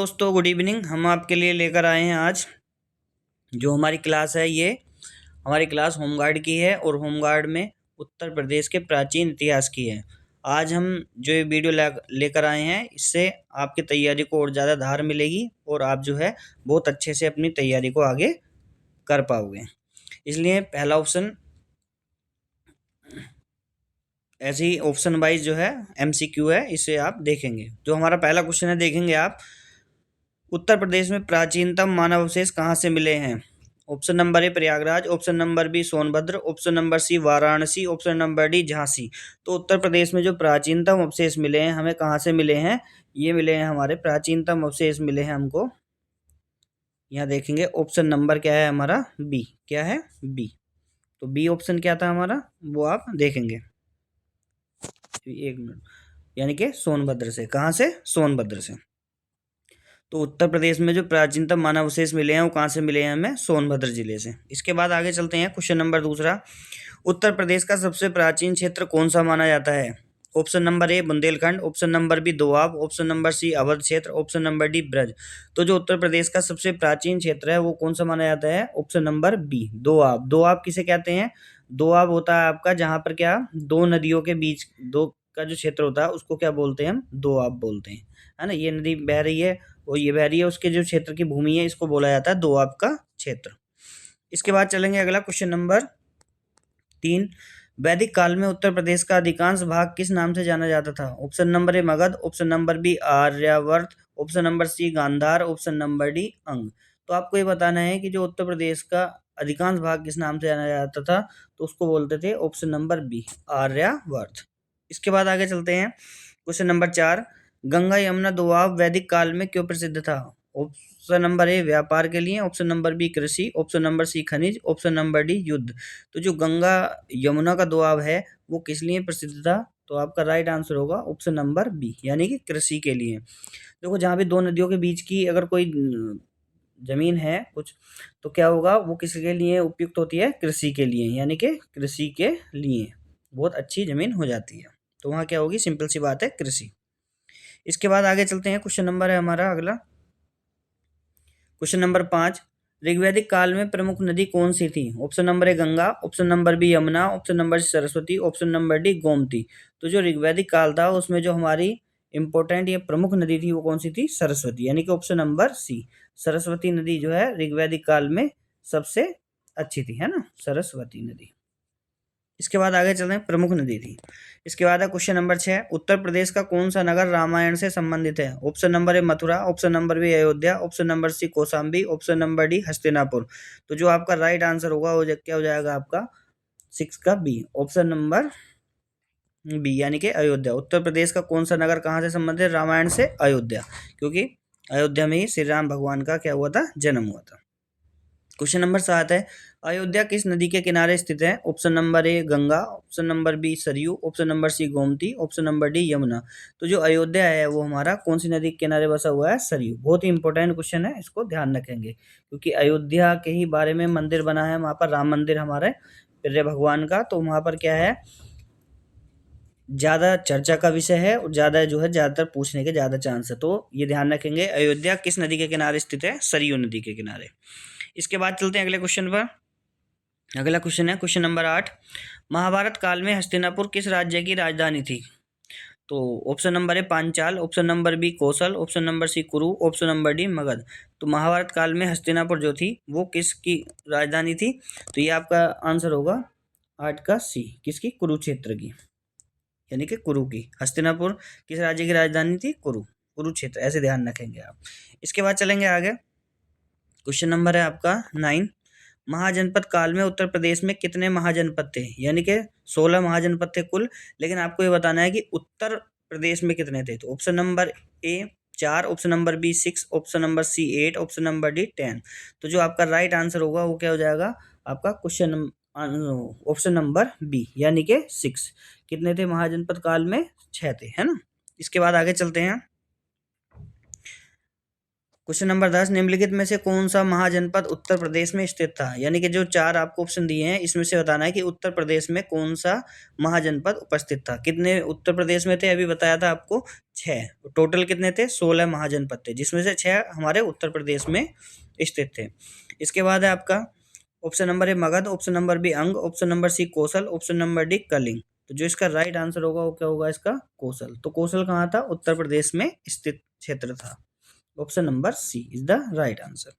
दोस्तों, good evening. हम आपके लिए लेकर आए हैं आज जो हमारी क्लास है। ये हमारी क्लास होमगार्ड की है और होमगार्ड में उत्तर प्रदेश के प्राचीन इतिहास की है। आज हम जो ये वीडियो लेकर आए हैं, इससे आपकी तैयारी को और ज़्यादा धार मिलेगी और आप जो है बहुत अच्छे से अपनी तैयारी को आगे कर पाओगे। इसलिए पहला ऑप्शन ऐसे ही ऑप्शन वाइज जो है MCQ है, इसे आप देखेंगे। जो हमारा पहला क्वेश्चन है, देखेंगे आप, उत्तर प्रदेश में प्राचीनतम मानव अवशेष कहाँ से मिले हैं? Option number a Prayagraj, option number b Sonbhadra, option number C Varanasi, option number d Jhansi. तो उत्तर प्रदेश में जो प्राचीनतम अवशेष मिले हैं, हमें कहाँ से मिले हैं? ये मिले हैं, हमारे प्राचीनतम अवशेष मिले हैं हमको, यहाँ देखेंगे ऑप्शन नंबर क्या है हमारा, बी। क्या है? बी। तो बी ऑप्शन क्या था हमारा, वो आप देखेंगे। एक मिनट, यानी कि सोनभद्र से। कहाँ से? सोनभद्र से। तो उत्तर प्रदेश में जो प्राचीनतम मानव अवशेष मिले हैं वो कहाँ से मिले हैं? हमें सोनभद्र जिले से। इसके बाद आगे चलते हैं, क्वेश्चन नंबर दूसरा। उत्तर प्रदेश का सबसे प्राचीन क्षेत्र कौन सा माना जाता है? Option number a Bundelkhand, option number b Doab, option number c Awadh क्षेत्र, ऑप्शन नंबर डी ब्रज। तो जो उत्तर प्रदेश का सबसे प्राचीन क्षेत्र है वो कौन सा माना जाता है? Option number b Doab. Doab किसे कहते हैं? दोआब होता है आपका जहाँ पर क्या, दो नदियों के बीच दो का जो क्षेत्र होता है उसको क्या बोलते हैं? हम दोआब बोलते हैं, है ना। ये नदी बह रही है और ये बह रही है, उसके जो क्षेत्र की भूमि है इसको बोला जाता है दोआब का क्षेत्र। इसके बाद चलेंगे अगला, क्वेश्चन नंबर 3। वैदिक काल में उत्तर प्रदेश का अधिकांश भाग किस नाम से जाना जाता था? ऑप्शन नंबर ए Magadh, option number B Aryavarta, option number c Gandhara, option number D Anga. तो आपको ये बताना है कि जो उत्तर प्रदेश का अधिकांश भाग किस नाम से जाना जाता था, तो उसको बोलते थे ऑप्शन नंबर बी आर्यावर्त। इसके बाद आगे चलते हैं, क्वेश्चन नंबर 4। गंगा यमुना दोआब वैदिक काल में क्यों प्रसिद्ध था? ऑप्शन नंबर ए व्यापार के लिए, ऑप्शन नंबर बी कृषि, ऑप्शन नंबर सी खनिज, ऑप्शन नंबर डी युद्ध। तो जो गंगा यमुना का दोआब है वो किस लिए प्रसिद्ध था? तो आपका राइट आंसर होगा ऑप्शन नंबर बी, यानी कि कृषि के लिए। देखो, जहाँ भी दो नदियों के बीच की अगर कोई जमीन है कुछ, तो क्या होगा, वो किसके लिए उपयुक्त होती है? कृषि के लिए, यानी कि कृषि के लिए बहुत अच्छी जमीन हो जाती है। तो वहाँ क्या होगी? सिंपल सी बात है, कृषि। इसके बाद आगे चलते हैं, क्वेश्चन नंबर है हमारा अगला, क्वेश्चन नंबर 5। ऋग्वैदिक काल में प्रमुख नदी कौन सी थी? ऑप्शन नंबर ए Ganga, option number B Yamuna, option number c Saraswati, option number d Gomti. तो जो ऋग्वैदिक काल था उसमें जो हमारी इंपॉर्टेंट या प्रमुख नदी थी वो कौन सी थी? सरस्वती, यानी कि ऑप्शन नंबर सी सरस्वती नदी जो है ऋग्वैदिक काल में सबसे अच्छी थी, है ना, सरस्वती नदी। इसके बाद आगे चलते हैं, प्रमुख नदी थी। इसके बाद है क्वेश्चन नंबर 6। उत्तर प्रदेश का कौन सा नगर रामायण से संबंधित है? ऑप्शन नंबर ए Mathura, option number b Ayodhya, option number सी Kaushambi, option number d Hastinapur. तो जो आपका राइट आंसर होगा वो क्या हो जाएगा आपका 6 का बी, ऑप्शन नंबर बी, यानी कि अयोध्या। उत्तर प्रदेश का कौन सा नगर कहाँ से संबंधित है? रामायण से अयोध्या, क्योंकि अयोध्या में ही श्री राम भगवान का क्या हुआ था? जन्म हुआ था। क्वेश्चन नंबर 7 है, अयोध्या किस नदी के किनारे स्थित है? ऑप्शन नंबर ए Ganga, option number B Saryu, option number C Gomti, option number D Yamuna. तो जो अयोध्या है वो हमारा कौन सी नदी के किनारे बसा हुआ है? सरयू। बहुत ही इंपॉर्टेंट क्वेश्चन है, इसको ध्यान रखेंगे, क्योंकि अयोध्या के ही बारे में मंदिर बना है वहाँ पर, राम मंदिर हमारे प्रिय भगवान का। तो वहाँ पर क्या है, ज़्यादा चर्चा का विषय है और ज़्यादा जो है ज़्यादातर पूछने के ज़्यादा चांस है। तो ये ध्यान रखेंगे, अयोध्या किस नदी के किनारे स्थित है? सरयू नदी के किनारे। इसके बाद चलते हैं अगले क्वेश्चन पर। अगला क्वेश्चन है क्वेश्चन नंबर 8। महाभारत काल में हस्तिनापुर किस राज्य की राजधानी थी? तो option number A Panchal, option number B Kaushal, option number C Kuru, option number D Magadh. तो महाभारत काल में हस्तिनापुर जो थी वो किसकी राजधानी थी? तो ये आपका आंसर होगा 8 का सी, किसकी? कुरुक्षेत्र की, यानी कि कुरु की। हस्तिनापुर किस राज्य की राजधानी थी? कुरु, कुरुक्षेत्र, ऐसे ध्यान रखेंगे आप। इसके बाद चलेंगे आगे, क्वेश्चन नंबर है आपका 9। महाजनपद काल में उत्तर प्रदेश में कितने महाजनपद थे? यानी कि 16 महाजनपद थे कुल, लेकिन आपको ये बताना है कि उत्तर प्रदेश में कितने थे। तो option number A 4, option number B 6, option number C 8, option number D 10। तो जो आपका राइट आंसर होगा वो क्या हो जाएगा आपका? क्वेश्चन ऑप्शन नंबर बी, यानी कि 6। कितने थे महाजनपद काल में? 6 थे, है ना। इसके बाद आगे चलते हैं, क्वेश्चन नंबर 10, निम्नलिखित में से कौन सा महाजनपद उत्तर प्रदेश में स्थित था? यानी कि जो 4 आपको ऑप्शन दिए हैं इसमें से बताना है कि उत्तर प्रदेश में कौन सा महाजनपद उपस्थित था। कितने उत्तर प्रदेश में थे अभी बताया था आपको, 6। टोटल कितने थे? 16 महाजनपद थे, जिसमें से 6 हमारे उत्तर प्रदेश में स्थित थे। इसके बाद है आपका ऑप्शन नंबर ए Magadh, option number B Anga, option number C Kaushal, option number D Kalinga. तो जो इसका राइट आंसर होगा वो क्या होगा इसका? कौशल। तो कौशल कहाँ था? उत्तर प्रदेश में स्थित क्षेत्र था। Option number C is the right answer.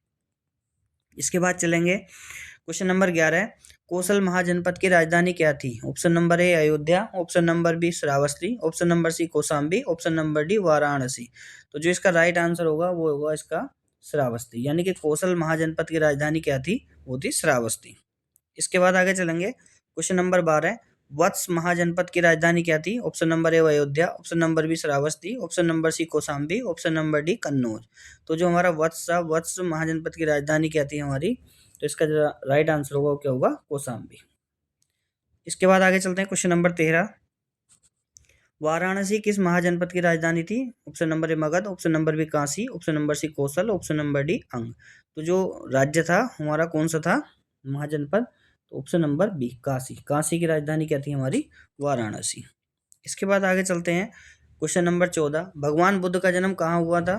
इसके बाद चलेंगे क्वेश्चन नंबर 11 है, कौशल महाजनपद की राजधानी क्या थी? Option number A Ayodhya, option number B Shravasti, option number C Kaushambi, option number D Varanasi. तो जो इसका राइट आंसर होगा वो होगा इसका श्रावस्ती, यानी कि कौशल महाजनपद की राजधानी क्या थी? वो थी श्रावस्ती। इसके बाद आगे चलेंगे क्वेश्चन नंबर 12, वत्स महाजनपद की राजधानी क्या थी? Option number A Ayodhya, option number B Shravasti, option number C Kaushambi, option number D Kannauj. तो जो हमारा वत्स महाजनपद की राजधानी क्या थी हमारी? तो इसका जो राइट आंसर होगा वो क्या होगा? कौशाम्बी। इसके बाद आगे चलते हैं क्वेश्चन नंबर 13, वाराणसी किस महाजनपद की राजधानी थी? ऑप्शन नंबर ए Magadh, option number B Kashi, option number C Kaushal, option number D Anga. तो जो राज्य था हमारा कौन सा था महाजनपद? तो option number B Kashi. Kashi की राजधानी क्या थी हमारी? वाराणसी। इसके बाद आगे चलते हैं क्वेश्चन नंबर 14, भगवान बुद्ध का जन्म कहाँ हुआ था?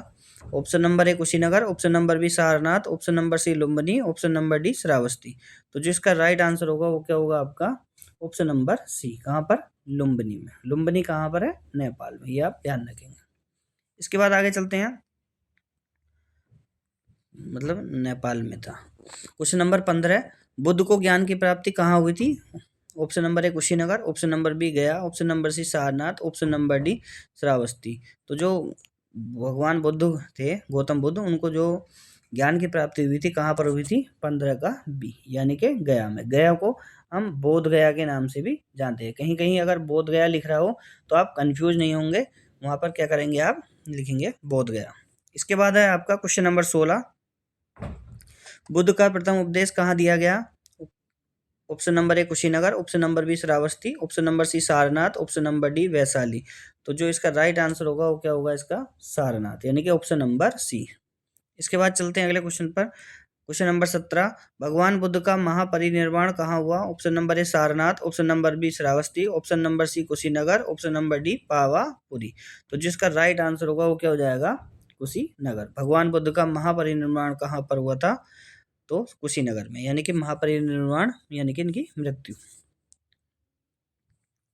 Option number A Kushinagar, option number B Sarnath, option number C Lumbini, option number D Shravasti. तो जो इसका राइट आंसर होगा वो क्या होगा आपका? Option number C. कहाँ पर? लुम्बिनी में। लुम्बिनी कहाँ पर है? नेपाल में। ये आप ध्यान रखेंगे। इसके बाद आगे चलते हैं, मतलब नेपाल में था। क्वेश्चन नंबर 15, बुद्ध को ज्ञान की प्राप्ति कहाँ हुई थी? Option number A Kushinagar, option number B Gaya, option number C Sarnath, option number D Shravasti. तो जो भगवान बुद्ध थे, गौतम बुद्ध, उनको जो ज्ञान की प्राप्ति हुई थी कहाँ पर हुई थी? 15 का बी, यानी कि गया में। गया को हम बोध गया के नाम से भी जानते हैं। कहीं कहीं अगर बोध गया लिख रहा हो तो आप कंफ्यूज नहीं होंगे, वहाँ पर क्या करेंगे आप? लिखेंगे बोध गया। इसके बाद है आपका क्वेश्चन नंबर 16, बुद्ध का प्रथम उपदेश कहाँ दिया गया? Option number A Kushinagar, option number B Shravasti, option number C Sarnath, option number D Vaishali. तो जो इसका राइट आंसर होगा वो क्या होगा इसका? सारनाथ, यानी कि ऑप्शन नंबर सी। इसके बाद चलते हैं अगले क्वेश्चन पर। क्वेश्चन नंबर 17, भगवान बुद्ध का महापरिनिर्वाण कहाँ हुआ? Option number A Sarnath, option number B Shravasti, option number C Kushinagar, option number D Pawapuri. तो जिसका राइट आंसर होगा वो क्या हो जाएगा? कुशीनगर। भगवान बुद्ध का महापरिनिर्वाण कहाँ पर हुआ था? तो कुशीनगर में, यानी कि महापरिनिर्वाण यानी कि इनकी मृत्यु।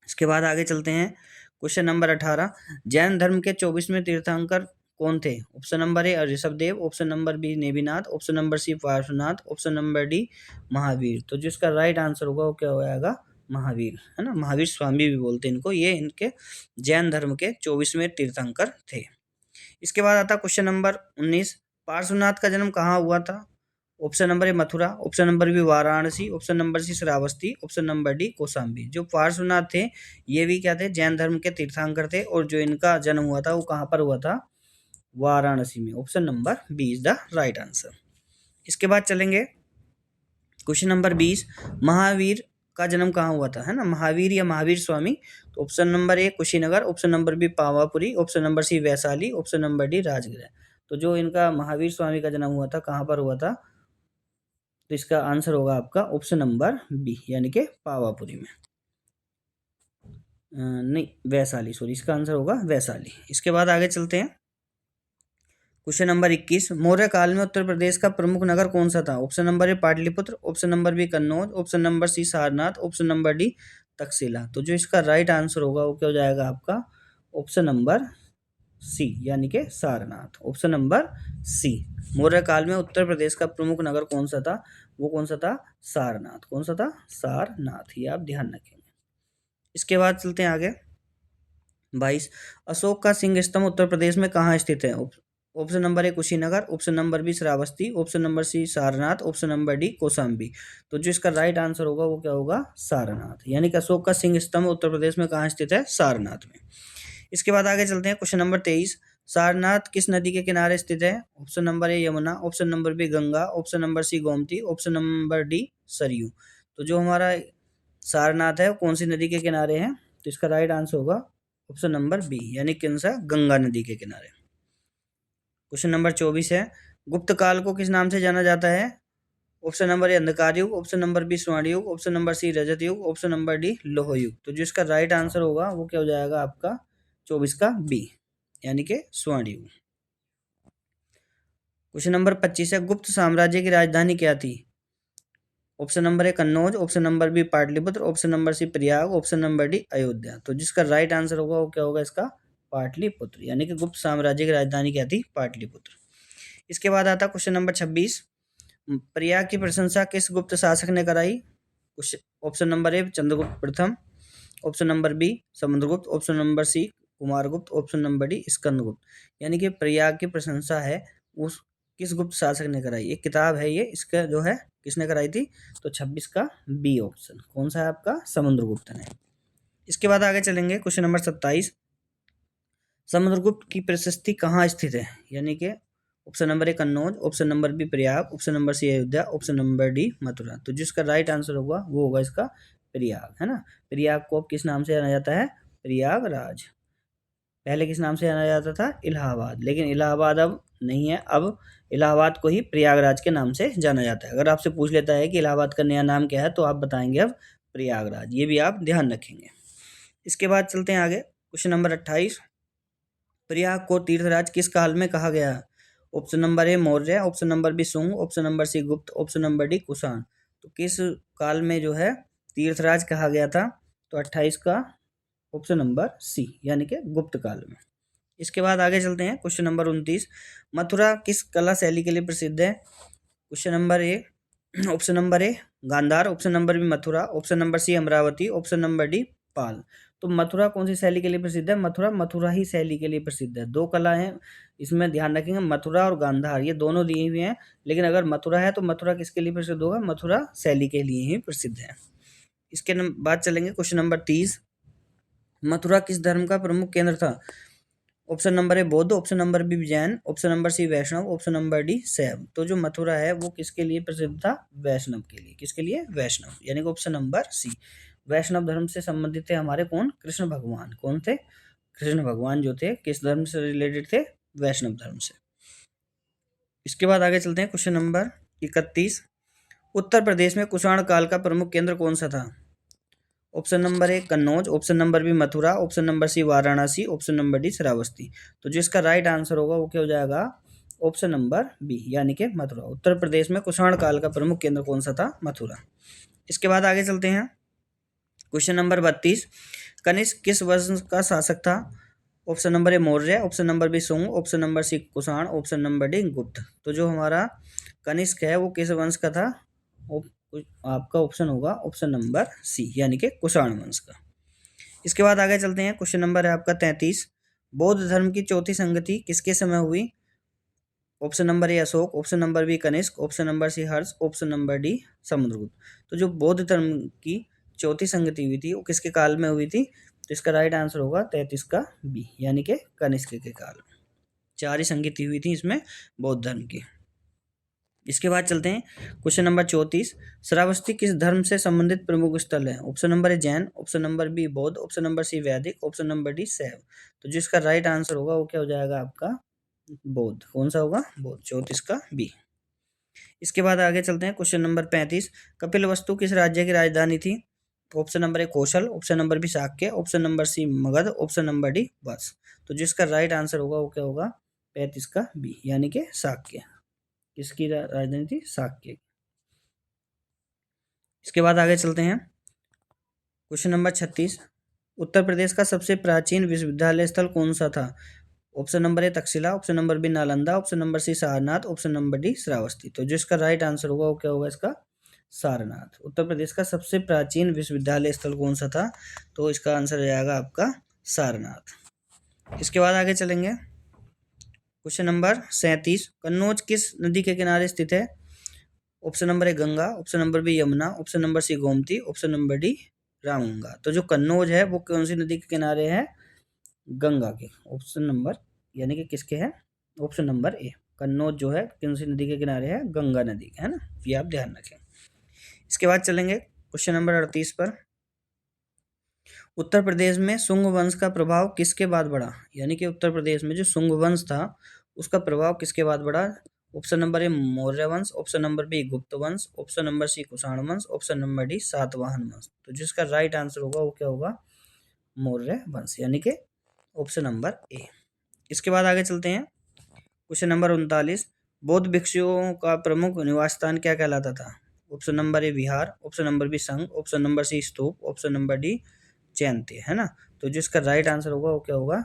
इसके बाद आगे चलते हैं क्वेश्चन नंबर 18, जैन धर्म के 24वें तीर्थंकर कौन थे? Option number A Rishabhdev, option number B Neminath, option number C Parshvanath, option number D Mahavir. तो जिसका राइट आंसर होगा वो क्या हो जाएगा? महावीर, है ना। महावीर स्वामी भी बोलते हैं इनको। ये इनके जैन धर्म के 24वें तीर्थंकर थे। इसके बाद आता क्वेश्चन नंबर 19, पार्श्वनाथ का जन्म कहाँ हुआ था? ऑप्शन नंबर ए Mathura, option number B Varanasi, option number C Shravasti, option number D Kaushambi. जो पार्श्वनाथ थे ये भी क्या थे? जैन धर्म के तीर्थंकर थे, और जो इनका जन्म हुआ था वो कहाँ पर हुआ था? वाराणसी में। Option number B is the right answer. इसके बाद चलेंगे क्वेश्चन नंबर 20, महावीर का जन्म कहाँ हुआ था, है ना। महावीर या महावीर स्वामी। तो option number A Kushinagar, option number B Pawapuri, option number C Vaishali, option number D Rajgriha. तो जो इनका महावीर स्वामी का जन्म हुआ था कहाँ पर हुआ था? तो इसका आंसर होगा आपका ऑप्शन नंबर बी, यानी कि पावापुरी में। नहीं, वैशाली, सॉरी, इसका आंसर होगा वैशाली। इसके बाद आगे चलते हैं क्वेश्चन नंबर 21, मौर्य काल में उत्तर प्रदेश का प्रमुख नगर कौन सा था? Option number A Pataliputra, option number B Kannauj, option number C Sarnath, option number D Takshashila. तो जो इसका राइट आंसर होगा वो क्या हो जाएगा आपका? ऑप्शन नंबर सी, यानी कि Sarnath. Option number C, Maurya काल में उत्तर प्रदेश का प्रमुख नगर कौन सा था? वो कौन सा था? सारनाथ। कौन सा था? सारनाथ। ये आप ध्यान रखेंगे। इसके बाद चलते हैं आगे 22, अशोक का सिंह स्तंभ उत्तर प्रदेश में कहाँ स्थित है? Option number A Kushinagar, option number B Shravasti, option number C Sarnath, option number D Kaushambi. तो जो इसका राइट आंसर होगा वो क्या होगा? सारनाथ, यानी कि अशोक का सिंह स्तंभ उत्तर प्रदेश में कहाँ स्थित है? सारनाथ में। इसके बाद आगे चलते हैं क्वेश्चन नंबर 23, सारनाथ किस नदी के किनारे स्थित है? Option number A Yamuna, option number B Ganga, option number C Gomti, option number D Saryu. तो जो हमारा सारनाथ है वो कौन सी नदी के किनारे है? तो इसका राइट आंसर होगा ऑप्शन नंबर बी, यानी कौन सा? गंगा नदी के किनारे। क्वेश्चन नंबर 24 है, गुप्त काल को किस नाम से जाना जाता है? ऑप्शन नंबर ए अंधकार युग, ऑप्शन नंबर बी स्वर्ण युग, ऑप्शन नंबर सी रजत युग, ऑप्शन नंबर डी लोह युग। तो जो इसका राइट आंसर होगा वो क्या हो जाएगा आपका 24 का बी, यानी कि स्वर्ण युग। क्वेश्चन नंबर 25 है, गुप्त साम्राज्य की राजधानी क्या थी? Option number A Kannauj, option number B Pataliputra, option number C Prayag, option number D Ayodhya. तो जिसका राइट आंसर होगा वो क्या होगा इसका पाटलिपुत्र, यानी कि गुप्त साम्राज्य की राजधानी क्या थी? पाटलिपुत्र। इसके बाद आता क्वेश्चन नंबर 26, प्रयाग की प्रशंसा किस गुप्त शासक ने कराई? ऑप्शन नंबर ए चंद्रगुप्त प्रथम, option number B Samudragupta, option number C Kumaragupta, option number D Skandagupta. यानी कि प्रयाग की प्रशंसा है उस किस गुप्त शासक ने कराई? एक किताब है ये, इसका जो है किसने कराई थी? तो 26 का बी ऑप्शन कौन सा है आपका? समुद्रगुप्त ने। इसके बाद आगे चलेंगे क्वेश्चन नंबर 27, समुद्रगुप्त की प्रशस्ति कहाँ स्थित है? यानी कि option number A Kannauj, option number B Prayag, option number C Ayodhya, option number D Mathura. तो जिसका राइट आंसर होगा वो होगा इसका प्रयाग, है ना। प्रयाग को अब किस नाम से जाना जाता है? प्रयागराज। पहले किस नाम से जाना जाता था? इलाहाबाद, लेकिन इलाहाबाद अब नहीं है, अब इलाहाबाद को ही प्रयागराज के नाम से जाना जाता है। अगर आपसे पूछ लेता है कि इलाहाबाद का नया नाम क्या है तो आप बताएंगे अब प्रयागराज, ये भी आप ध्यान रखेंगे। इसके बाद चलते हैं आगे क्वेश्चन नंबर 28, प्रयाग को तीर्थराज किस काल में कहा गया? Option number A Maurya, option number B Shunga, option number C Gupta, option number D Kushan. तो किस काल में जो है तीर्थराज कहा गया था? तो 28 का ऑप्शन नंबर सी, यानी कि गुप्त काल में। इसके बाद आगे चलते हैं क्वेश्चन नंबर 29, मथुरा किस कला शैली के लिए प्रसिद्ध है? Question number A option number A Gandhara, option number B Mathura, option number C Amaravati, option number D Pal. तो मथुरा कौन सी शैली के लिए प्रसिद्ध है? मथुरा मथुरा ही शैली के लिए प्रसिद्ध है। दो कला हैं इसमें ध्यान रखेंगे, मथुरा और गांधार, ये दोनों दिए हुए हैं, लेकिन अगर मथुरा है तो मथुरा किसके लिए प्रसिद्ध होगा? मथुरा शैली के लिए ही प्रसिद्ध है। इसके बाद चलेंगे क्वेश्चन नंबर 30, मथुरा किस धर्म का प्रमुख केंद्र था? Option number A Bauddha, option number B Jain, option number C Vaishnava, option number D Shaiva. तो जो मथुरा है वो किसके लिए प्रसिद्ध था? वैष्णव के लिए। किसके लिए? वैष्णव, यानी कि ऑप्शन नंबर सी। वैष्णव धर्म से संबंधित थे हमारे कौन? कृष्ण भगवान। कौन थे? कृष्ण भगवान जो थे किस धर्म से रिलेटेड थे? वैष्णव धर्म से। इसके बाद आगे चलते हैं क्वेश्चन नंबर 31, उत्तर प्रदेश में कुषाण काल का प्रमुख केंद्र कौन सा था? Option number A Kannauj, option number B Mathura, option number C Varanasi, option number D Shravasti. तो जो इसका राइट आंसर होगा वो क्या हो जाएगा? ऑप्शन नंबर बी, यानी कि मथुरा। उत्तर प्रदेश में कुषाण काल का प्रमुख केंद्र कौन सा था? मथुरा। इसके बाद आगे चलते हैं क्वेश्चन नंबर 32, कनिष्क किस वंश का शासक था? Option number A Maurya, option number B Shunga, option number C Kushan, option number D Gupta. तो जो हमारा कनिष्क है वो किस वंश का था? आपका ऑप्शन होगा ऑप्शन नंबर सी, यानी कि कुषाण वंश का। इसके बाद आगे चलते हैं क्वेश्चन नंबर है आपका 33, बौद्ध धर्म की चौथी संगति किसके समय हुई? Option number A Ashoka, option number B Kanishka, option number C Harsha, option number D Samudragupta. तो जो बौद्ध धर्म की चौथी संगति हुई थी वो किसके काल में हुई थी? तो इसका राइट आंसर होगा 33 का बी, यानी कि कनिष्क के काल में। 4 ही संगति हुई थी इसमें बौद्ध धर्म की। इसके बाद चलते हैं क्वेश्चन नंबर 34, श्रावस्ती किस धर्म से संबंधित प्रमुख स्थल है? Option number A Jain, option number B Bauddh, option number C Vedic, option number D Shaiva. तो जिसका राइट आंसर होगा वो क्या हो जाएगा आपका? बौद्ध। कौन सा होगा? बौद्ध, 34 का बी। इसके बाद आगे चलते हैं क्वेश्चन नंबर 35, कपिलवस्तु किस राज्य की राजधानी थी? Option number A Kaushal, option number B Shakya, option number C Magadh, option number D Vatsa. तो जिसका राइट आंसर होगा वो क्या होगा? 35 का बी, यानी कि शाक्य। किसकी राजधानी थी? शाक्य। इसके बाद आगे चलते हैं क्वेश्चन नंबर 36, उत्तर प्रदेश का सबसे प्राचीन विश्वविद्यालय स्थल कौन सा था? Option number A Takshashila, option number B Nalanda, option number C Sarnath, option number D Shravasti. तो जो इसका राइट आंसर होगा वो क्या होगा इसका? सारनाथ। उत्तर प्रदेश का सबसे प्राचीन विश्वविद्यालय स्थल कौन सा था? तो इसका आंसर हो जाएगा आपका सारनाथ। इसके बाद आगे चलेंगे क्वेश्चन नंबर 37, कन्नौज किस नदी के किनारे स्थित है? ऑप्शन नंबर ए Ganga, option number B Yamuna, option number C Gomti, option number D Ramganga. तो जो कन्नौज है वो कौन सी नदी के किनारे है? गंगा के। ऑप्शन नंबर, यानी कि किसके है? ऑप्शन नंबर ए, कन्नौज जो है कौन सी नदी के किनारे है? गंगा नदी के, है ना। ये आप ध्यान रखें। इसके बाद चलेंगे क्वेश्चन नंबर 38 पर, उत्तर प्रदेश में शुंग वंश का प्रभाव किसके बाद बढ़ा? यानी कि उत्तर प्रदेश में जो शुंग वंश था उसका प्रभाव किसके बाद बढ़ा? ऑप्शन नंबर ए मौर्य वंश, ऑप्शन नंबर बी गुप्त वंश, ऑप्शन नंबर सी कुषाण वंश, ऑप्शन नंबर डी सातवाहन वंश। तो जिसका राइट आंसर होगा वो क्या होगा? मौर्य वंश, यानी कि ऑप्शन नंबर ए। इसके बाद आगे चलते हैं। क्वेश्चन नंबर 39, बौद्ध भिक्षुओं का प्रमुख निवास स्थान क्या कहलाता था? Option number A vihara, option number B sangha, option number C stupa, option number D chaitya, है ना। तो जिसका राइट आंसर होगा वो क्या होगा?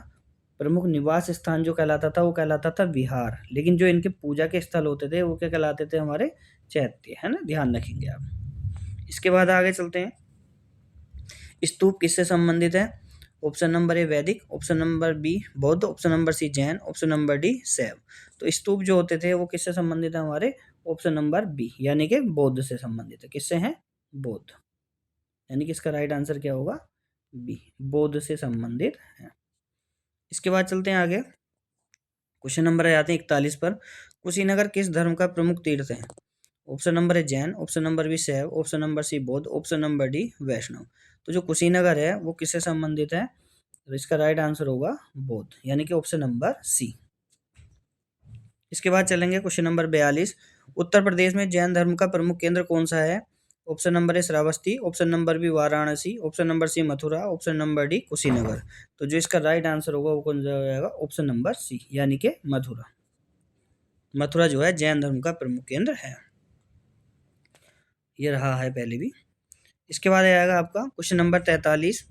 प्रमुख निवास स्थान जो कहलाता था वो कहलाता था विहार, लेकिन जो इनके पूजा के स्थल होते थे वो क्या कहलाते थे? हमारे चैत्य, है ना, ध्यान रखेंगे आप। इसके बाद आगे चलते हैं। स्तूप किससे संबंधित है? Option number A Vedic, option number B Bauddh, option number C Jain, option number D Shaiva. तो स्तूप जो होते थे वो किससे संबंधित है? हमारे ऑप्शन नंबर बी, यानी कि बौद्ध से संबंधित है। किससे हैं? बौद्ध, यानी कि इसका राइट आंसर क्या होगा? बी, बौद्ध से संबंधित है। इसके बाद चलते हैं आगे। क्वेश्चन नंबर आ जाते हैं 41 पर। कुशीनगर किस धर्म का प्रमुख तीर्थ है? ऑप्शन नंबर है जैन, ऑप्शन नंबर बी शैव, ऑप्शन नंबर सी बौद्ध, ऑप्शन नंबर डी वैष्णव। तो जो कुशीनगर है वो किससे संबंधित है? तो इसका राइट आंसर होगा बौद्ध, यानी कि ऑप्शन नंबर सी। इसके बाद चलेंगे क्वेश्चन नंबर 42। उत्तर प्रदेश में जैन धर्म का प्रमुख केंद्र कौन सा है? Option number A Shravasti, option number B Varanasi, option number C Mathura, option number D Kushinagar. तो जो इसका राइट आंसर होगा वो कौन सा हो जाएगा? ऑप्शन नंबर सी, यानी कि मथुरा। मथुरा जो है जैन धर्म का प्रमुख केंद्र है, ये रहा है पहले भी। इसके बाद आएगा आपका क्वेश्चन नंबर 43।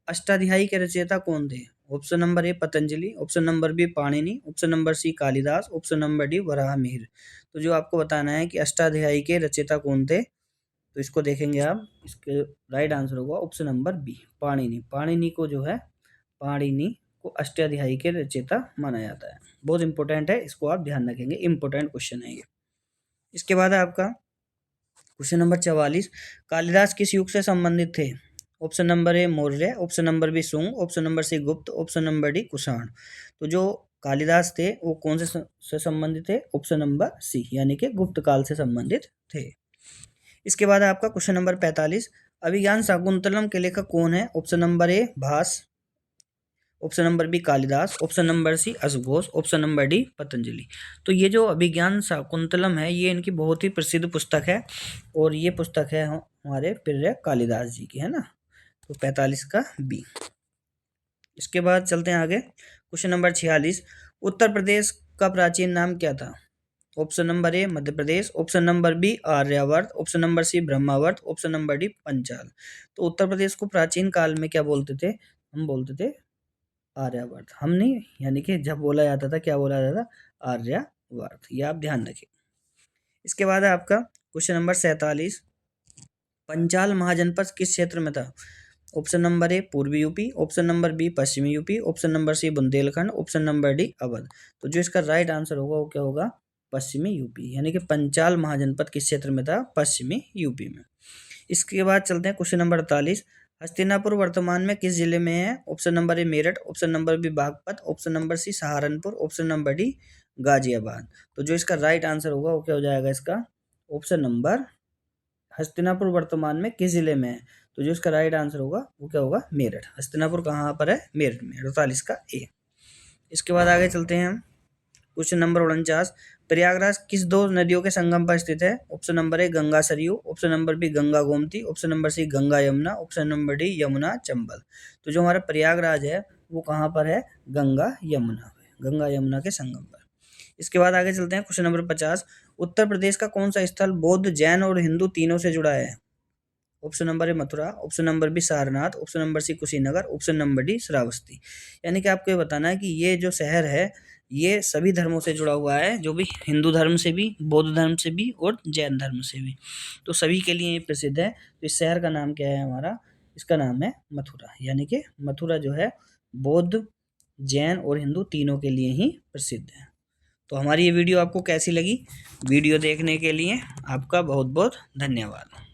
अष्टाध्यायी के रचयिता कौन थे? Option number A Patanjali, option number B Panini, option number C Kalidas, option number D Varahamihira. तो जो आपको बताना है कि अष्टाध्यायी के रचयिता कौन थे, तो इसको देखेंगे आप। इसके राइट आंसर होगा option number B Panini. Panini को जो है, पाणिनि को अष्टाध्यायी के रचयिता माना जाता है। बहुत इंपॉर्टेंट है, इसको आप ध्यान रखेंगे, इंपॉर्टेंट क्वेश्चन है ये। इसके बाद है आपका क्वेश्चन नंबर 44। कालिदास किस युग से संबंधित थे? Option number A Maurya, option number B Sunga, option number C Gupta, option number D Kushan. तो जो कालिदास थे वो कौन से संबंधित थे? ऑप्शन नंबर सी, यानी कि गुप्त काल से संबंधित थे। इसके बाद आपका क्वेश्चन नंबर 45। अभिज्ञान शाकुंतलम के लेखक कौन है? Option number A Bhasa, option number B Kalidas, option number C अशोघोष, ऑप्शन नंबर डी पतंजलि। तो ये जो अभिज्ञान शाकुंतलम है ये इनकी बहुत ही प्रसिद्ध पुस्तक है, और ये पुस्तक है हमारे प्रिय कालिदास जी की, है ना। तो 45 का बी। इसके बाद चलते हैं आगे। Question number 46। उत्तर प्रदेश का प्राचीन नाम क्या था? Option number A Madhya Pradesh, option number B Aryavarta, option number C Brahmavarta, option number D Panchal. तो उत्तर प्रदेश को प्राचीन काल में क्या बोलते थे? हम बोलते थे आर्यावर्त। हम नहीं, यानी कि जब बोला जाता था क्या बोला जाता था? आर्यावर्त। ये आप ध्यान रखिए। इसके बाद है आपका क्वेश्चन नंबर 47। पंचाल महाजनपद किस क्षेत्र में था? ऑप्शन नंबर ए पूर्वी यूपी, ऑप्शन नंबर बी पश्चिमी UP, option number C Bundelkhand, option number D Awadh. तो जो इसका राइट आंसर होगा वो क्या होगा? पश्चिमी यूपी, यानी कि पंचाल महाजनपद किस क्षेत्र में था? पश्चिमी यूपी में। इसके बाद चलते हैं क्वेश्चन नंबर 48। हस्तिनापुर वर्तमान में किस जिले में है? Option number A Meerut, option number B Baghpat, option number C Saharanpur, option number D Ghaziabad. तो जो इसका राइट आंसर होगा वो क्या हो जाएगा? इसका ऑप्शन नंबर, हस्तिनापुर वर्तमान में किस जिले में है? तो जो इसका राइट आंसर होगा वो क्या होगा? मेरठ। हस्तिनापुर कहाँ पर है? मेरठ में। 48 का ए। इसके बाद आगे चलते हैं हम। Question number 49। प्रयागराज किस दो नदियों के संगम पर स्थित है? ऑप्शन नंबर ए Ganga Saryu, option number B Ganga Gomti, option number C Ganga Yamuna, option number D Yamuna Chambal. तो जो हमारा प्रयागराज है वो कहाँ पर है? गंगा यमुना, गंगा यमुना के संगम पर। इसके बाद आगे चलते हैं। Question number 50। उत्तर प्रदेश का कौन सा स्थल बौद्ध, जैन और हिंदू तीनों से जुड़ा है? ऑप्शन नंबर ए Mathura, option number B Sarnath, option number C Kushinagar, option number D Shravasti. यानी कि आपको ये बताना है कि ये जो शहर है ये सभी धर्मों से जुड़ा हुआ है, जो भी हिंदू धर्म से भी, बौद्ध धर्म से भी और जैन धर्म से भी, तो सभी के लिए ये प्रसिद्ध है। तो इस शहर का नाम क्या है हमारा? इसका नाम है मथुरा, यानी कि मथुरा जो है बौद्ध, जैन और हिंदू तीनों के लिए ही प्रसिद्ध है। तो हमारी ये वीडियो आपको कैसी लगी? वीडियो देखने के लिए आपका बहुत बहुत धन्यवाद।